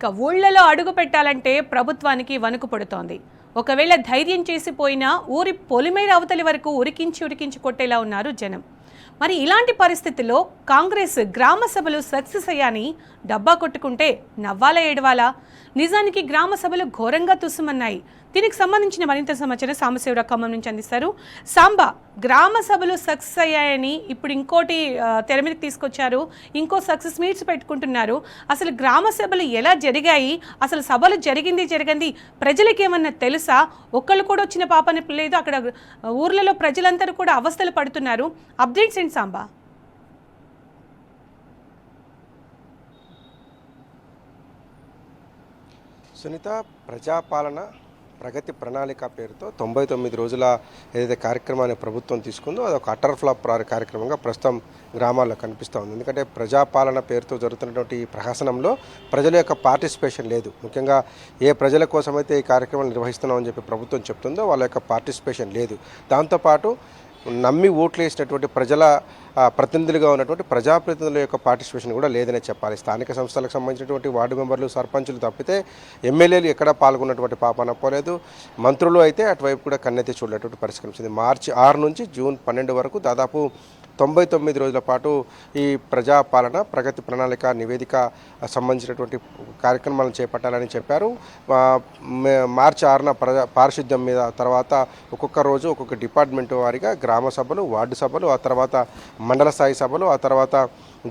ఇక ఊళ్ళలో అడుగు పెట్టాలంటే ప్రభుత్వానికి వణుకు పుడుతోంది. ఒకవేళ ధైర్యం చేసిపోయినా ఊరి పొలిమేర అవతలి వరకు ఉరికించి కొట్టేలా ఉన్నారు జనం. మరి ఇలాంటి పరిస్థితుల్లో కాంగ్రెస్ గ్రామ సభలు సక్సెస్ అయ్యాని డబ్బా కొట్టుకుంటే నవ్వాలా ఏడవాలా? నిజానికి గ్రామ సభలు ఘోరంగా తుస్సుమన్నాయి. దీనికి సంబంధించిన మరింత సమాచారం సాంబశివరావు ఖమ్మం నుంచి అందిస్తారు. సాంబా, గ్రామ సభలు సక్సెస్ అయ్యాయని ఇప్పుడు ఇంకోటి తెర మీదకి తీసుకొచ్చారు, ఇంకో సక్సెస్ మీట్స్ పెట్టుకుంటున్నారు. అసలు గ్రామ సభలు ఎలా జరిగాయి, అసలు సభలు జరిగింది ప్రజలకి ఏమన్నా తెలుసా? ఒక్కళ్ళు కూడా వచ్చిన పాపని లేదు. అక్కడ ఊర్లలో ప్రజలందరూ కూడా అవస్థలు పడుతున్నారు. అప్డేట్స్ ఏంటి సాంబా? సునీత, ప్రజాపాలన ప్రగతి ప్రణాళిక పేరుతో 99 రోజుల ఏదైతే కార్యక్రమాన్ని ప్రభుత్వం తీసుకుందో అది ఒక అటర్ ఫ్లాప్ కార్యక్రమంగా ప్రస్తుతం గ్రామాల్లో కనిపిస్తూ ఉంది. ఎందుకంటే ప్రజాపాలన పేరుతో జరుగుతున్నటువంటి ఈ ప్రహసనంలో ప్రజల యొక్క పార్టిసిపేషన్ లేదు. ముఖ్యంగా ఏ ప్రజల కోసమైతే ఈ కార్యక్రమాలు నిర్వహిస్తున్నామని చెప్పి ప్రభుత్వం చెప్తుందో వాళ్ళ యొక్క పార్టిసిపేషన్ లేదు. దాంతోపాటు నమ్మి ఓట్లు వేసినటువంటి ప్రజల ప్రతినిధులుగా ఉన్నటువంటి ప్రజాప్రతినిధుల యొక్క పార్టిసిపేషన్ కూడా లేదనే చెప్పాలి. స్థానిక సంస్థలకు సంబంధించినటువంటి వార్డు మెంబర్లు, సర్పంచులు తప్పితే ఎమ్మెల్యేలు ఎక్కడా పాల్గొన్నటువంటి పాపాన పోలేదు. మంత్రులు అయితే అటువైపు కూడా కన్నెత్తి చూడేటువంటి పరిస్థితి వచ్చింది. మార్చి 6 నుంచి జూన్ 12 వరకు దాదాపు 99 రోజుల పాటు ఈ ప్రజాపాలన ప్రగతి ప్రణాళిక నివేదిక సంబంధించినటువంటి కార్యక్రమాలను చేపట్టాలని చెప్పారు. మార్చి 6న పారిశుద్ధ్యం మీద, తర్వాత ఒక్కొక్క రోజు ఒక్కొక్క డిపార్ట్మెంట్ వారిగా గ్రామ సభలు, వార్డు సభలు, ఆ తర్వాత మండల స్థాయి సభలు, ఆ తర్వాత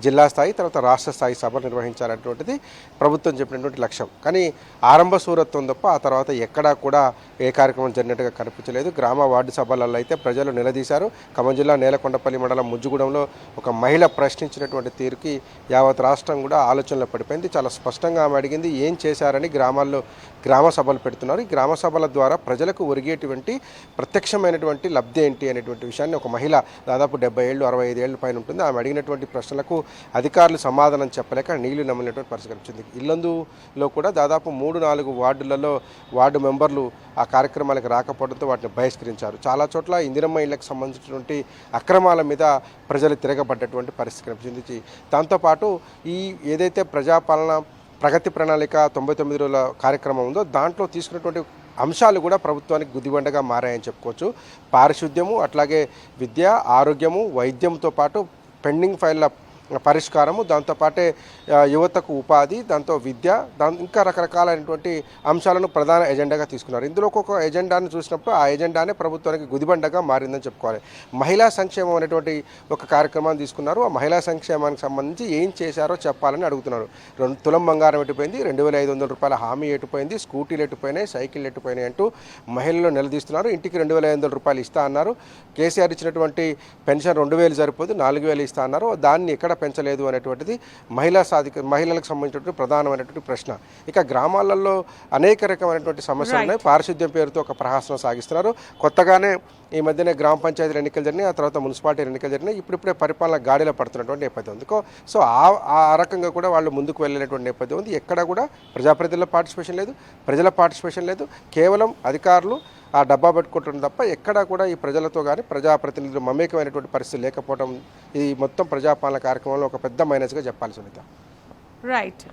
జిల్లా స్థాయి, తర్వాత రాష్ట్ర స్థాయి సభలు నిర్వహించాలనేటువంటిది ప్రభుత్వం చెప్పినటువంటి లక్ష్యం. కానీ ఆరంభ సూరత్వం తప్ప ఆ తర్వాత ఎక్కడా కూడా ఏ కార్యక్రమం జరిగినట్టుగా కనిపించలేదు. గ్రామ వార్డు సభలలో అయితే ప్రజలు నిలదీశారు. ఖమ్మం జిల్లా నేలకొండపల్లి మండలం ముజ్జుగూడెంలో ఒక మహిళ ప్రశ్నించినటువంటి తీరుకి యావత్ రాష్ట్రం కూడా ఆలోచనలో పడిపోయింది. చాలా స్పష్టంగా ఆమె అడిగింది, ఏం చేశారని గ్రామాల్లో గ్రామ సభలు పెడుతున్నారు, ఈ గ్రామ సభల ద్వారా ప్రజలకు ఒరిగేటువంటి ప్రత్యక్షమైనటువంటి లబ్ధి ఏంటి అనేటువంటి విషయాన్ని ఒక మహిళ దాదాపు 70 ఏళ్ళు 65 ఏళ్ళ పైన ఉంటుంది. ఆమె అడిగినటువంటి ప్రశ్నలకు అధికారులు సమాధానం చెప్పలేక నీళ్లు నమ్మలేటువంటి పరిస్థితి వచ్చింది. ఇల్లందులో కూడా దాదాపు 3-4 వార్డులలో వార్డు మెంబర్లు ఆ కార్యక్రమాలకు రాకపోవడంతో వాటిని బహిష్కరించారు. చాలా చోట్ల ఇందిరమ్మ ఇళ్లకు సంబంధించినటువంటి అక్రమాల మీద ప్రజలు తిరగబడ్డటువంటి పరిస్థితి కనిపించింది. దాంతోపాటు ఈ ఏదైతే ప్రజాపాలన ప్రగతి ప్రణాళిక 99 రోజుల కార్యక్రమం ఉందో దాంట్లో తీసుకున్నటువంటి అంశాలు కూడా ప్రభుత్వానికి గుదిబండగా మారాయని చెప్పుకోవచ్చు. పారిశుద్ధ్యము, అట్లాగే విద్య, ఆరోగ్యము, వైద్యంతో పాటు పెండింగ్ ఫైళ్ళ పరిష్కారము, దాంతోపాటే యువతకు ఉపాధి, దాంతో విద్య, ఇంకా రకరకాలైనటువంటి అంశాలను ప్రధాన ఎజెండాగా తీసుకున్నారు. ఇందులో ఒక్కొక్క ఎజెండాను చూసినప్పుడు ఆ ఎజెండానే ప్రభుత్వానికి గుదిబండగా మారిందని చెప్పుకోవాలి. మహిళా సంక్షేమం అనేటువంటి ఒక కార్యక్రమాన్ని తీసుకున్నారు. ఆ మహిళా సంక్షేమానికి సంబంధించి ఏం చేశారో చెప్పాలని అడుగుతున్నారు. 2 తులం బంగారం ఎటుపోయింది, 2500 రూపాయల హామీ ఎటుపోయింది, స్కూటీలు ఎటుపోయినాయి, సైకిళ్ళు ఎటుపోయినాయి అంటూ మహిళలు నిలదీస్తున్నారు. ఇంటికి 2500 రూపాయలు ఇస్తా అన్నారు. కేసీఆర్ ఇచ్చినటువంటి పెన్షన్ 2000 సరిపోదు, 4000 ఇస్తా అన్నారు. దాన్ని ఎక్కడ పెంచలేదు అనేటువంటిది మహిళలకు సంబంధించినటువంటి ప్రధానమైనటువంటి ప్రశ్న. ఇక గ్రామాలలో అనేక రకమైనటువంటి సమస్యలు ఉన్నాయి. పారిశుద్ధ్యం పేరుతో ఒక ప్రహాసన సాగిస్తున్నారు. కొత్తగానే ఈ మధ్యనే గ్రామ పంచాయతీల ఎన్నికలు జరిగినాయి, ఆ తర్వాత మున్సిపాలిటీ ఎన్నికలు జరిగినాయి. ఇప్పుడిప్పుడే పరిపాలన గాడిలో పడుతున్నటువంటి నేపథ్యం ఉంది. సో ఆ రకంగా కూడా వాళ్ళు ముందుకు వెళ్ళినటువంటి నేపథ్యం ఉంది. ఎక్కడ కూడా ప్రజాప్రతినిధుల పార్టిసిపేషన్ లేదు, ప్రజల పార్టిసిపేషన్ లేదు. కేవలం అధికారులు ఆ డబ్బా పెట్టుకుంటడం తప్ప ఎక్కడా కూడా ఈ ప్రజలతో కానీ ప్రజాప్రతినిధులు మమేకమైనటువంటి పరిస్థితి లేకపోవడం ఈ మొత్తం ప్రజాపాలన కార్యక్రమంలో ఒక పెద్ద మైనస్గా చెప్పాలి సునీత. రైట్.